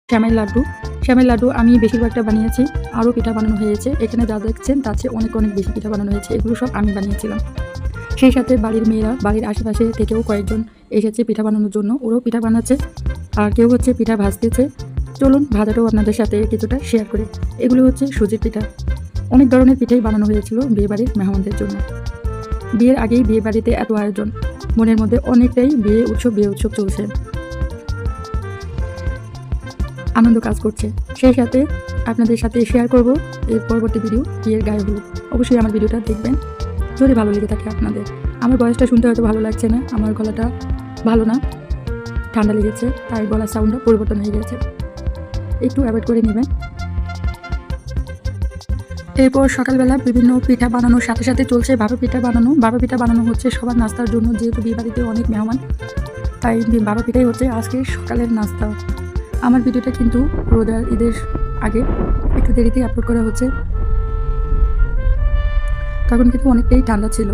শ্যামের লাড্ডু আমি বেশিরভাগটা বানিয়েছি। আরও পিঠা বানানো হয়েছে, এখানে যা দেখছেন তার চেয়ে অনেক অনেক বেশি পিঠা বানানো হয়েছে। এগুলো সব আমি বানিয়েছিলাম। সেই সাথে বাড়ির মেয়েরা, বাড়ির আশেপাশে থেকেও কয়েকজন এসেছে পিঠা বানানোর জন্য, ওরাও পিঠা বানাচ্ছে, আর কেউ হচ্ছে পিঠা ভাজতেছে। চলুন ভাজাটাও আপনাদের সাথে কিছুটা শেয়ার করি। এগুলো হচ্ছে সুজির পিঠা। অনেক ধরনের পিঠাই বানানো হয়েছিল বিয়েবাড়ির মেহমানদের জন্য। বিয়ের আগেই বিয়ে বাড়িতে এত আয়োজন, মনের মধ্যে অনেকটাই বিয়ে উৎসব চলছে, আনন্দ কাজ করছে। সেই সাথে আপনাদের সাথে শেয়ার করব এর পরবর্তী ভিডিও, বিয়ের গায়ে হলুদ। অবশ্যই আমার ভিডিওটা দেখবেন যদি ভালো লেগে থাকে আপনাদের। আমার বয়সটা শুনতে হয়তো ভালো লাগছে না, আমার গলাটা ভালো না, ঠান্ডা লেগেছে, তাই গলার সাউন্ডটা পরিবর্তন হয়ে গেছে, একটু অ্যাভয়েড করে নেবেন। এরপর সকালবেলা বিভিন্ন পিঠা বানানোর সাথে সাথে চলছে ভাপা পিঠা বানানো। ভাপা পিঠা বানানো হচ্ছে সবার নাস্তার জন্য, যেহেতু বিয়ে বাড়িতে অনেক মেহমান, তাই ভাপা পিঠাই হচ্ছে আজকে সকালের নাস্তা। আমার ভিডিওটা কিন্তু ঈদের আগে একটু দেরিতেই আপলোড করা হচ্ছে, তখন কিন্তু অনেকটাই ঠান্ডা ছিল।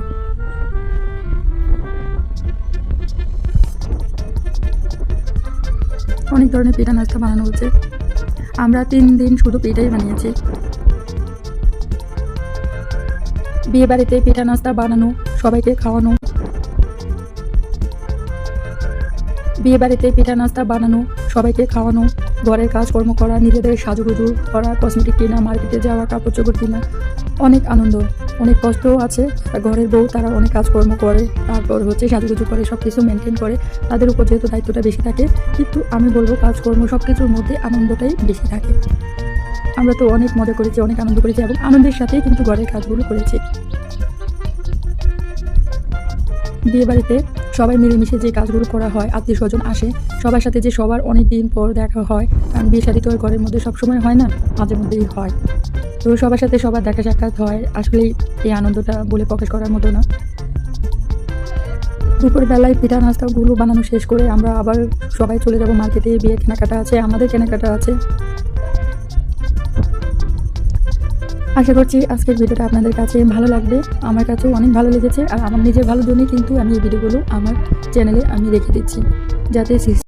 অনেক ধরনের পিঠা নাস্তা বানানো হচ্ছে। আমরা 3 দিন শুধু পিঠাই বানিয়েছি। বিয়ে বাড়িতে পিঠা নাস্তা বানানো, সবাইকে খাওয়ানো, ঘরের কাজকর্ম করা, নিজেদের সাজুগুজু করা, কসমেটিক কেনা, মার্কেটে যাওয়া, কাপড় চোপড় কেনা, অনেক আনন্দ, অনেক কষ্টও আছে। ঘরের বউ তারা অনেক কাজকর্ম করে, তারপর হচ্ছে সাজুগুজু করে, সব কিছু মেনটেন করে, তাদের উপর যেহেতু দায়িত্বটা বেশি থাকে। কিন্তু আমি বলবো কাজকর্ম সব কিছুর মধ্যে আনন্দটাই বেশি থাকে। আমরা তো অনেক মজা করেছি, অনেক আনন্দ করেছি, এবং আনন্দের সাথেই কিন্তু ঘরের কাজগুলো করেছি। বিয়ে বাড়িতে সবাই মিলেমিশে যে কাজগুলো করা হয়, আত্মীয় স্বজন আসে, সবার সাথে যে সবার অনেক দিন পর দেখা হয়, কারণ বিয়ে শাদী তো ঘরের মধ্যে সবসময় হয় না, মাঝে মধ্যেই হয়। তো সবার সাথে সবার দেখা সাক্ষাৎ হয়, আসলেই এই আনন্দটা বলে প্রকাশ করার মতো না। দুপুরবেলায় পিঠা নাস্তাগুলো বানানো শেষ করে আমরা আবার সবাই চলে যাব মার্কেটে। বিয়ের কেনাকাটা আছে, আমাদের কেনাকাটা আছে। আশা করছি আজকের ভিডিওটা আপনাদের কাছে ভালো লাগবে। আমার কাছেও অনেক ভালো লেগেছে, আর আমার নিজের ভালোর জন্যই কিন্তু আমি এই ভিডিওগুলো আমার চ্যানেলে আমি রেখে দিচ্ছি, যাতে